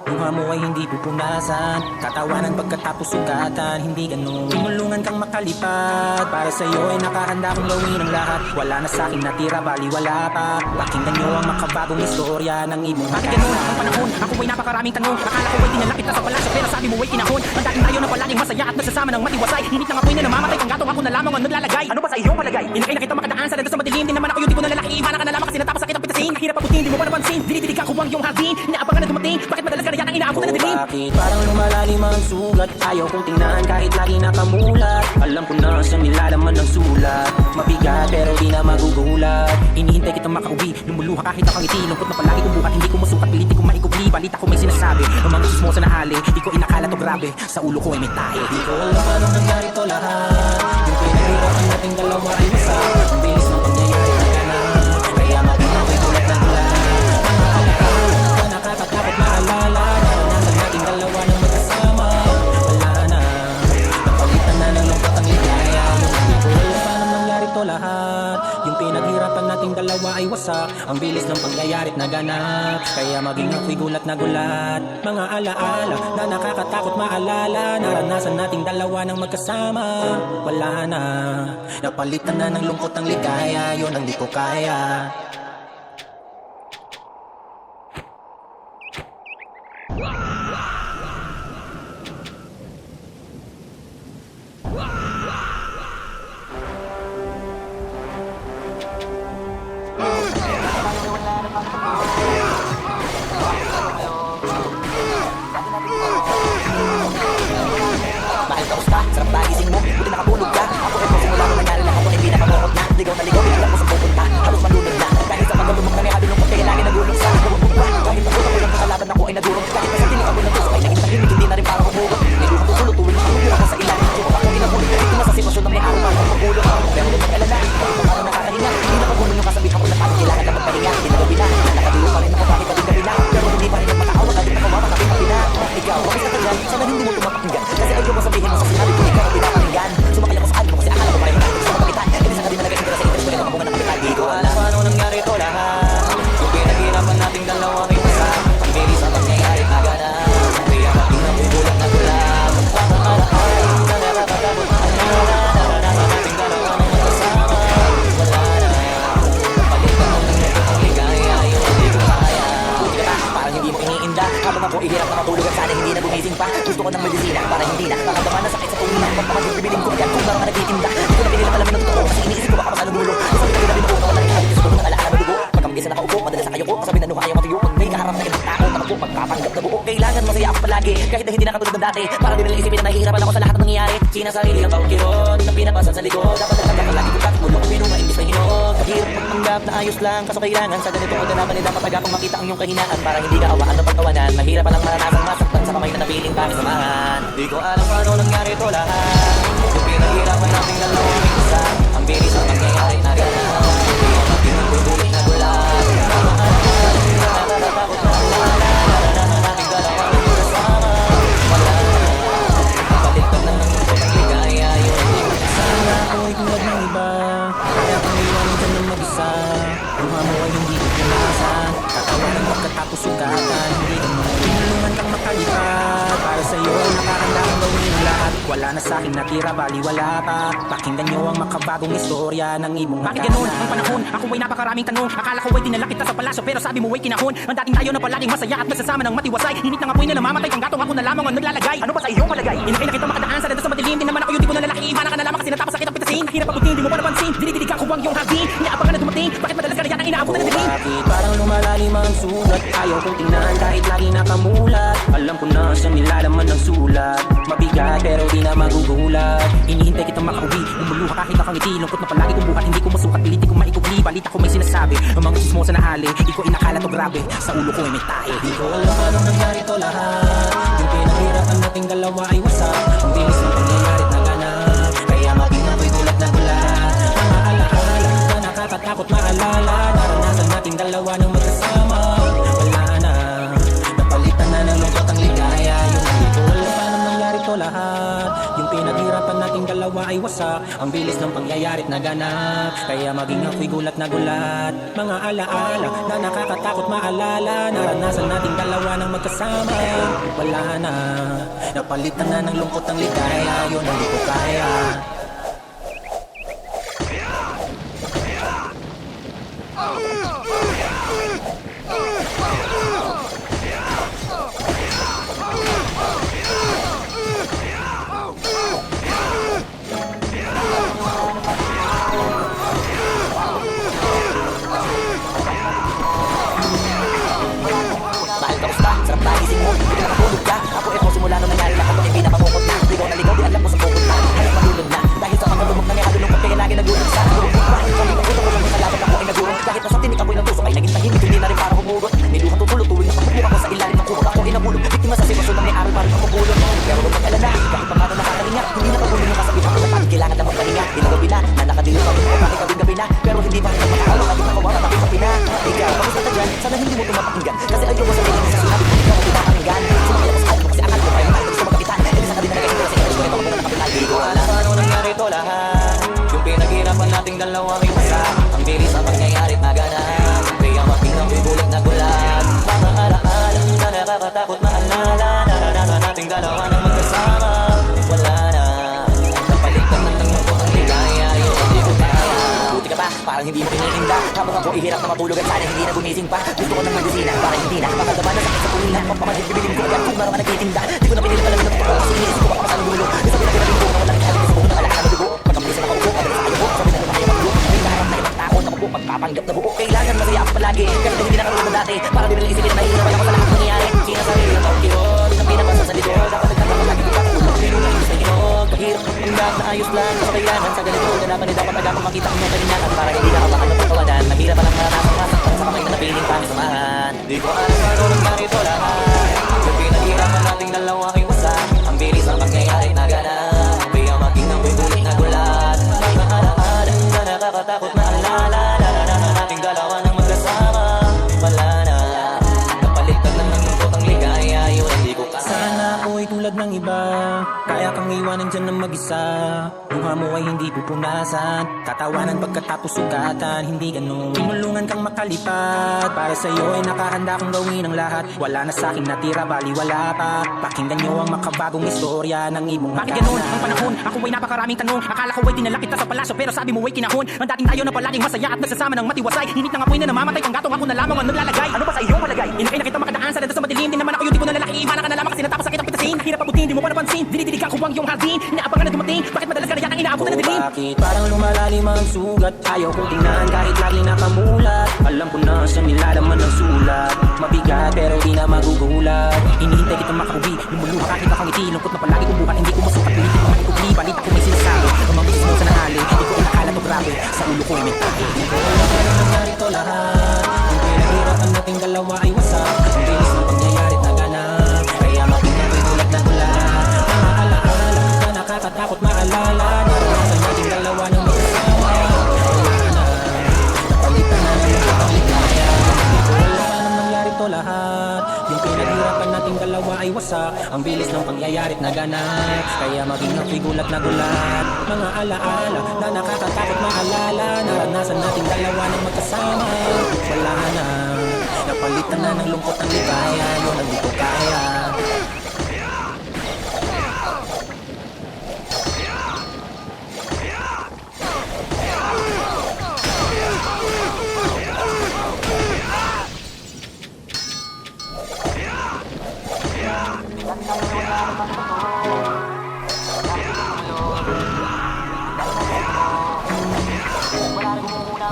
Speaker 2: Luha mo ay hindi pupunasan, tatawanan pagkatapos sugatan. Hindi ganun, tinulungan kang makalipad. Para sa'yo ay nakahanda kong gawin ang lahat. Wala na sa'kin natira, baliwala pa. Pakinggan nyo ang makabagong istorya ng ibong
Speaker 3: Bakit ganun ang panahon? Ako ay napakaraming tanong. Akala ko ay dinala kita sa palasyo, pero sabi mo ay kinahon. Mandating tayo na palaging masaya at nagsasama ng matiwasay. Hinit ng apoy na namamatay, kang gatong ako na lamang ang naglalagay. Ano ba sa iyong palagay? Inakay na kita makadaan sa sa madilim. Di naman ako yung tipo na lalaki, iwanan ka na lamang kasi natapos sa kitang pitasin. Hirap abutin, di mo pa napansin. Dinidilig ako ang iyong hardin. Inaabangan na dumating, bakit madalas ka na yan ang inaabot na dilim?
Speaker 2: Bakit parang lumalalim ang sugat? Ayaw kong tingnan kahit lagi nakamulat. Alam ko na sa nilalaman ng sulat. Mabigat pero di na magugulat.
Speaker 3: Inihintay kitang makauwi, lumuluha kahit nakangiti. Lungkot na palagi kong buhat, hindi ko masukat, piliti ko maikubli. Balita ko may sinasabi, ang mga chismosa na hali. Di ko inakala to grabe, sa ulo ko ay may tae.
Speaker 2: Di ko alam anong nangyari to lahat. Yung pinaghirapan nating dalawa ay isa. Ang bilis ng pangyayari na ganap, kaya mabinang ay tulad ng ulan. Mga alaala na nakakatakot maalala. Naranasan nating dalawa ng magkasama. Wala na, napalitan na ng lungkot ang ligaya. Di ko alam anong nangyari to lahat. Yung pinaghirapan nating dalawa ay wasak. Ang bilis ng pangyayari't naganap, kaya maging ako'y gulat na gulat. Mga alaala na nakakatakot maalala. Naranasan nating dalawa ng magkasama. Wala na, napalitan na ng lungkot ang ligaya. Yun ang di ko kaya.
Speaker 1: Bakit kamusta? Sarap ba gising mo? Buti nakatulog ka. Ako rin simula nung nangyari lahat ko ay pinakamukot na. Ligaw na ligaw, di alam ko saan pupunta. Halos malunod na. Kahit sa pagkalumog na may halo lungkot kaya lagi nagulong sa bumubwa. Kahit ako lang sa kalaban ako ay nagurong. Kahit nasa tinig ako ng tusok ay naging tahimik, hindi na rin parang umugot. May luha ko sulot, tuloy na ako sa ilalim. Kung ako inabuli, ito na sa sitwasyon na may araw parang magulong. Pero huwag mag-alala, parang nakakahinga. Hindi nakagulong yung kasabihan ko na parang kailangan na magpahinga. Hindi na gabi na, nakatulo pa rin ako kahit gabi na. Pero hindi pa rin nagmakaawa, kahit nakawawa, kapit na. Ikaw, kamusta ka dyan? Sana hindi mo tumapakinggan. Kasi ayaw ko sabihin mo sa sinabi ko, ikaw ang pinapakinggan. Sumakay ako sa albo kasi akala ko pareho natin sa mapagitan. Hindi sa kadima nag-isip sa interest ko ito kabungan ng kapitan.
Speaker 2: Di ko alam anong nangyari to lahat. Yung pinaghirapan nating dalawa ay isa. Ang bilis ang pangyayari na ganap, kaya maging ako'y gulat na gulat. Mga alaala na nakakatakot maalala. Naranasan nating dalawa ng magkasama. Wala na, napalitan ng lungkot ang ligaya. Yun ang di ko kaya.
Speaker 1: Buti ka pa, parang hindi mo iniinda. Habang ako ihirap na matulog at sana hindi na gumising pa. Gusto ko ng medisina para hindi na nakadama na sakit sa tuwina. Pagpamadyung bibiling ko yan kung parang nagtitinda. Hindi ko na pinilang alamin ng totoo kasi iniisip ko baka masalo dulo. Sabi ko na binuo ko na rin sa ng alaala na dugo. Pagkamagisa na nakaupo, madalas sa kayo ko. Sabi na nuha ayaw matuyo. May kaharap na ibang tao, takbo, magpapanggap na buo. Kailangan masaya ako palagi, kahit na hindi na katulad ng dati. Para din nila isipin na nahihirapan ako sa lahat ng nangyayari. Sinasarili ang bawat kirot na pinapasan sa likod. Dapat nagkakang lagi ko katmulo kung pinunga imbis na hinog. Hirap magpanggap na ayos lang, kaso kailangan sa ganito ko na dapat agapang makita ang iyong kahinaan. Para hindi ka awaan ng pagkawanan. Mahirap palang maranasan masaktan sa kamay na napiling kami samahan.
Speaker 2: Di ko alam paano nangyari to lahat. Yung pinaghirapan nating dalawa ay isa. Ang bilis ang nangyayari na ganap, kaya maging ako'y gulat na gulat. Mga alaala na nakakatakot maalala. Naranasan nating dalawa ng magkasama. Wala na, napalitan na ng lungkot ang ligaya. Yun ang di ko sana ako'y tulad ng iba. Kaya kung iwanan dyan ng mag-isa. Luha mo ay hindi ko pinasan, tatawanan pagkatapos sugatan. Hindi naman tinulungan kang makalipad. Para sa'yo ay nakahanda kong gawin ang lahat. Wala na sa'kin natira, baliwala pa. Pakinggan nyo ang makabagong istorya ng ibong
Speaker 3: Bakit ganun ang panahon? Ako ay napakaraming tanong. Akala ko ay dinala kita sa palasyo, pero sabi mo ay kinahon. Mandating tayo na palaging masaya at nagsasama ng matiwasay. Hinit ng apoy na namamatay, kang gatong ako na lamang ang naglalagay. Ano ba sa iyong palagay? Inakay na kita makadaan sa sa madilim. Di naman ako yung tipo na lalaki, iwanan ka na lamang kasi natapos sa kitang pitasin. Hirap abutin, di mo pa napansin. Dinidilig ako ang iyong hardin. Inaabangan na dumating, bakit madalas ka na yan ang inaabot na dilim?
Speaker 2: Bakit parang lumalalim ang sugat? Ayaw kong tingnan kahit lagi nakamulat. Alam ko na sa nilalaman ng sulat. Mabigat pero di na magugulat. Inihintay kitang makauwi, lumuluha kahit nakangiti. Lungkot na palagi kong buhat, hindi ko masukat, piliti ko maikubli. Balita ko may sinasabi, ang mga chismosa na hali. Di ko inakala to grabe, sa ulo ko ay may tae. Di ko alam anong nangyari to lahat. Yung pinaghirapan nating dalawa ay wasak. Ang bilis ng pangyayari na ganap, kaya maging ako'y gulat na gulat. Mga alaala na nakakatakot maalala. Naranasan nating dalawa ng magkasama. Wala na, napalitan na ng lungkot ang ligaya. Yung hindi ko alam paano nangyari to lahat. Yung pinaghirapan nating nating dalawa ay wasak. Ang bilis ng pangyayari't naganap, kaya maging ako'y gulat na gulat. Mga alaala na nakakatakot maalala, naranasan nating dalawa ng magkasama. Wala na, napalitan na ng lungkot ang ligaya, yun ang di ko kaya.
Speaker 1: Mahal ka musta, sarap nagising mo, hindi ka nakatulog ka. Ako eto simula nung nangyari lahat ng hindi na mamukot na. Ligaw na ligaw, di alam ko sa pupunta. Halos malulod na, dahil sa mga lumok na may halulungkot kaya lagi nagulog sa lulubog pa. Kahit ang utang ko lang nakalaban ako ay nagurong. Kahit nasa tinik ako'y natusok ay naging tahimik, hindi na rin para humugot. Niluhan tutulog tuwing nakapupuk ako sa ilalim ng kurot. Ako ay nabulog, biktima sa sitwasyon na may aral parang nakapulog. Pero huwag mag-alala, kahit pa paano nakakalinga, hindi na pagulong yung kasabihan ko na pagod kailangan na magpahinga. Ilagabi na, na nakadilip ako ko kahit gabi na. Pero hindi pa rin nagmakakalo, kahit nakawawa, tapos sa pina. Ikaw, kamusta ka dyan? Sana hindi mo tumapakinggan. Kasi ayaw mo sabihin sa sinabi ko, ikaw ang pinapakinggan. Sumakaya ko sa akin kasi akala ko kayo na gusto magapitan. Hindi sa kadina na kayo sa inyo, ito ako muna nakapitan.
Speaker 2: Di ko alam paano nangyari to lahat. Yung pinaghirapan nating dalawa ay wasak. Ang bilis sa pangyayari't naganap, kaya maging ako'y gulat na gulat. Mga alaala na nakakatakot maalala, naranasan nating dalawa ng magkasama. Wala na, napalitan ng lungkot ang ligaya, yun ang di ko kaya.
Speaker 1: Buti ka pa, parang hindi mo kinikinda. Habang ako ihirap na matulog at sana hindi na gumising pa. Gusto ko ng medisina, para hindi na makagdaman na sakit sa pulila. Pagpamahid bibilin ko agad kung naroon ka nagtitinda. Di ko na pinili pala ng totoo kasi iniisip ko baka masaling dulo. Isa pinagpinaling ko na walang kahit sa buong nakalaka na dugo. Pagkamalisan ako upo, pagdalas sa ayaw ko, sabi na naman kayo magluto. May naharap na ibang tao na upo, pagpapanggap na buo. Kailangan masaya ako palagi, kahit na hindi nakarulog na dati. Para di nila isipin na nahihirapan ako sa lahat ng nangyayari. Sinasarili ng taong kirot, ng pinapasa sa likod. Dapat nagkakaroon lagi kita tulog, pero na sa inog. Kahirap magpanggap na ayos lang, sa kailangan sa ganito. Kailangan ni dapat agapang makita ang mga kalinaan. Para hindi na kabakan ng pagkawalan. Mahirap palang maranasan masaktan sa kamay na napiling pangisumahan.
Speaker 2: Di ko alam paano nangyari to lahat. Yung pinaghirapan nating dalawa ay wasak. Ang bilis ang pangyayaring naganap, kaya maging ako'y gulat na gulat. Mga alaala na nakakatakot na alala, naranasan nating dalawa ng magkasama. Wala na, napalitan na ng lungkot ang ligaya, yun ang di ko kaya. Sana ako'y tulad ng iba, kaya kang iwanan dyan ng mag-isa. Mukha mo ay hindi pupunasan, tatawanan pagkatapos sugatan. Hindi ganun, tinulungan kang makalipad. Para sa'yo ay nakahanda kong gawin ang lahat. Wala na sa'king natira, bali wala pa. Pakinggan nyo ang makabagong istorya ng ibong
Speaker 3: Bakit ganun ang panahon? Ako ay napakaraming tanong. Akala ko ay dinala kita sa palasyo, pero sabi mo ay kinahon. Ang dating tayo na palaging masaya at nagsasama ng matiwasay. Hinit ng apoy na namamatay, panggatong ako na lamang ang naglalagay. Ano ba sa iyong palagay? Inakay na kita makadaan sa dada sa madilim. Di naman ako yung tipo na lalaki, iba na ka na lamang kasi natapos sakit ang pitasin. Hirap abutin, di mo pa napansin. Dinidiligan ko ang iyong hardin. Inaabangan na dumating. Bakit madalas ka na yatang inaabot na nadilim?
Speaker 2: Bakit parang lumalalim ang sugat? Ayaw kong tingnan kahit lagi nakamulat. Alam ko na sa nilalaman ng sulat. Mabigat pero di na magugulat. Hinihintay kitang makauwi, lumuluha kahit nakangiti. Lungkot na palagi kong buhat, hindi ko masukat. Pilitin ko makikubli, balit ako may sinasabi. Ang mga business mo sa nahali, hindi ko inakala to grabe. Sa ulo ko ay may tahi. Hindi ko alam paano nangyari to lahat. Yung pinaghirapan nating dalawa ay wasak. Ang bilis ng pangyayari't naganap, kaya maging ako'y gulat na gulat. Mga alaala na nakakatakot maalala, naranasan nating dalawa ng magkasama. Wala na, napalitan na ng mga ligaya. Hindi ko alam paano nangyari to lahat. Yung pinaghirapan nating dalawa ay wasak. Ang bilis ng pangyayari't naganap, kaya maging ako'y gulat na gulat. Mga alaala na nakakatakot maalala, naranasan nating dalawa ng magkasama. Wala na, napalitan na ng lungkot ang ligaya, yun ang di ko kaya.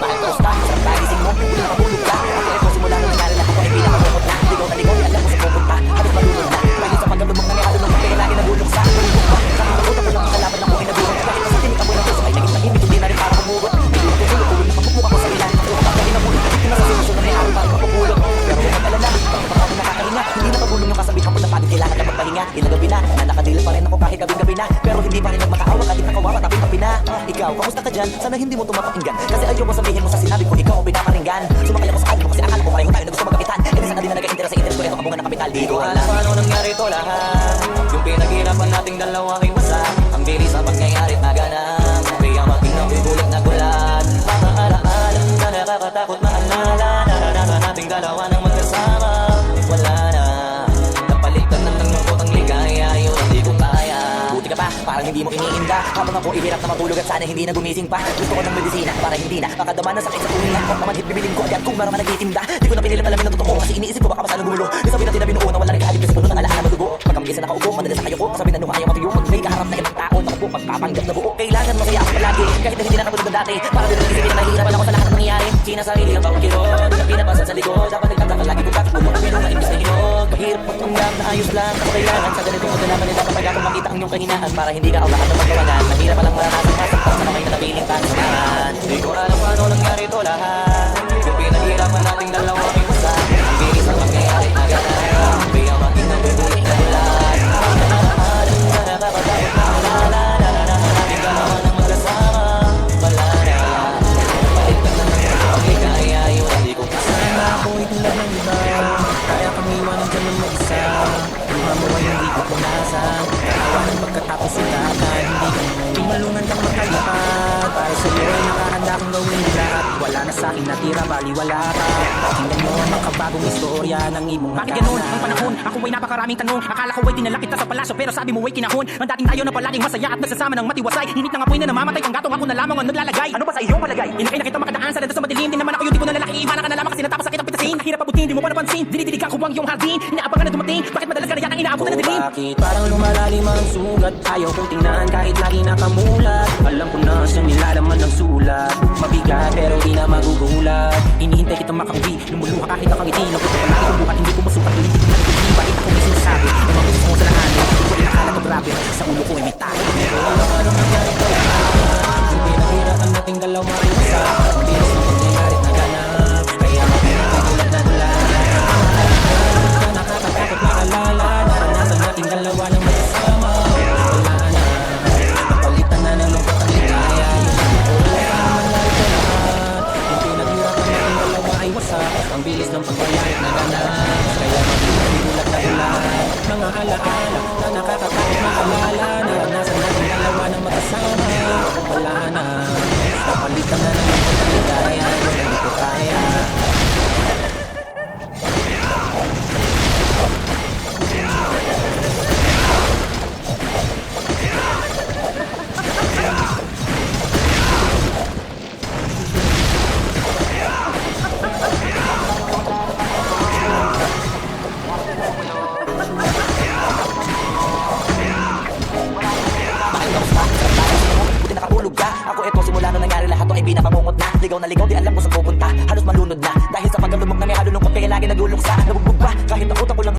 Speaker 1: Mahal ka musta, sarap nagising mo, hindi na matulog ka. Ako eto simula nung nangyari lahat ng hindi na mamukot na. Ligaw na ligaw, di alam ko sa pupunta. Halos malulod na, dahil sa pagkalumok na may halulungkot kaya lagi nagulog sa lulubog pa. Kahit ang utang ko lang nakalaban ako ay nagurong. Kahit nasa tinik amoy ng puso ay naging tahimik, hindi na rin para humugot. Niluhan tutulog tuwing nakapupuk ako sa ilalim ng kurot. Ako ay nabulog, biktima sa sitwasyon na may aral parang nakapulog. Pero huwag mag-alala, bakit pa ako nakakahinga? Hindi na pagulong yung kasabihan ko na pagod kailangan na magpahinga. Ilagabi na, na nakadilip pa rin ako kahit gabi na. Pero hindi pa rin nagmakaawa kahit nakawawa taping na. Ikaw, kamusta ka dyan? Sana hindi mo tumapakinggan. Kasi ayaw mo sabihin mo sa sinabi ko, ikaw ang pinaparinggan. Sumakay ako sa akin mo kasi akala ko pareho tayo na gusto magapitan. Hindi sa kadina nag-interes sa interes ko, ito kabungan ng kapital.
Speaker 2: Di ko alam paano nangyari to lahat. Yung pinaghirapan nating dalawa ay wasak. Ang bilis ang pangyayari't
Speaker 1: iniinda. Habang ako ihirap na matulog at sana hindi na gumising pa. Gusto ko ng medisina para hindi na makadama ng sakit sa tuwing na. Kung naman hit bibilin ko agad kung meron ka nagtitinda. Di ko na pinilit alamin ang totoo kasi iniisip ko baka masanang gumulo. Kasabi natin na binuo na wala rin kahalik kasi puno ng alaala madugo. Pagkamagisa nakaupo, madalas na kayo ko. Kasabi na nung ayaw matuyo. Pag may kaharap na ibang tao, nakupo, pagpapanggap na buo. Kailangan masaya ako palagi kahit na hindi na katulad ng dati. Para din natin na nahihirapan ako sa lahat ng nangyayari. Sinasarili ang bawang kilo, na pinapasan sa likod. Dapat nagtataka lagi ko bakit bulong ang na imbis na hinog. Mahirap magpanggap na ayos lang. Ako kailangan sa ganitong kadalaman nila kapag ako makita ang iyong kahinaan. Para hindi ka awakan ng pagkawagan. Mahirap palang maranasan masaktan sa kamay na nabiling pansamahan. Di ko alam paano nangyari ito lahat. Yung pinaghirapan nating dalawa may usa. Ang bilis ang mangyayari na ganap. Biyang aking nabubulit na bulat. Nanahalan na nakakatakot na alala. Laging dalawa ng magkasama. Malala. Baliktad na ng pagkakaya. Yun hindi ko
Speaker 2: Sana ako'y tulad ng iba, kaya kami iwanan dyan ng mag-isa. Luha mo ay hindi ko punasan, kakawanan pagkatapos sulatan. Hindi ganun, pimalungan kang magkalipat. Para sa'yo ay nakahanda kong gawin lahat. Wala na sa'kin natira, baliwala ka. Tingnan mo ang makabagong istorya ng imong
Speaker 3: Bakit ganun ang panahon? Ako ay napakaraming tanong. Akala ko ay dinala kita sa palasyo pero sabi mo ay kinahon. Ang dating tayo na palaging masaya at nagsasama ng matiwasay. Init ng apoy na namamatay pang gatong ako na lamang ang naglalagay. Ano ba sa iyong palagay? Inakay na kita makadaan sa landas sa madilim. Di naman ako yung tipo na lalaki. Iiwanan ka na lamang kasi natapos sakit ang pitasin. Hirap abutin, di mo pa napansin. Dinidilig ako ang iyong hardin. Inaabangan na dumating. Bakit madalas ka na yatang inaabot na ng dilim?
Speaker 2: Bakit parang lumalalim ang sugat? Ayaw kong tingnan kahit lagi nakamulat. Alam ko na siyang nilalaman ng sulat. Mabigat pero di na magugulat. Hinihintay kitang makauwi. Lumuluha kahit nakangiti. Nabuto ko lagi kong bukat. Hindi ko masukat. Hindi ko nagiging. Bakit ako may sinasabi? Ang mga gusto mo sa lahat. Hindi ko rin akala to grabe. Sa ulo ko ay may tayo. Pero alam ka nang nangyari ko lahat. Yung pinaghirapan nating dalawa ay isa. Ang bilis ng pangyayari na ganap. Kaya mapinagkagulat na dulat. Nakakatakot na alala. Naranasan nating dalawa ng magkasama. Wala na. Napalitan na ng lungkot ang ligaya. Yung wala ka naman lalo ko lahat. Yung pinaghirapan nating dalawa ay wasak. Ang bilis ng pangyayari na ganap. Kaya mapinagkagulat na dulat. Mga alaala na nakakatakot na alala. Naranasan nating dalawa ng magkasama. Wala na. Napalitan na ng lungkot ang ligaya. Yung hindi ko kaya.
Speaker 1: Buti nakatulog ka. Ako eto simula nung nangyari lahat to ay pinapamungot na. Ligaw na ligaw di alam kung saan pupunta. Halos malunod na. Dahil sa pagkalumog na may halulungkot kaya lagi naguluksa. Nabugbog pa kahit ang utak ko lang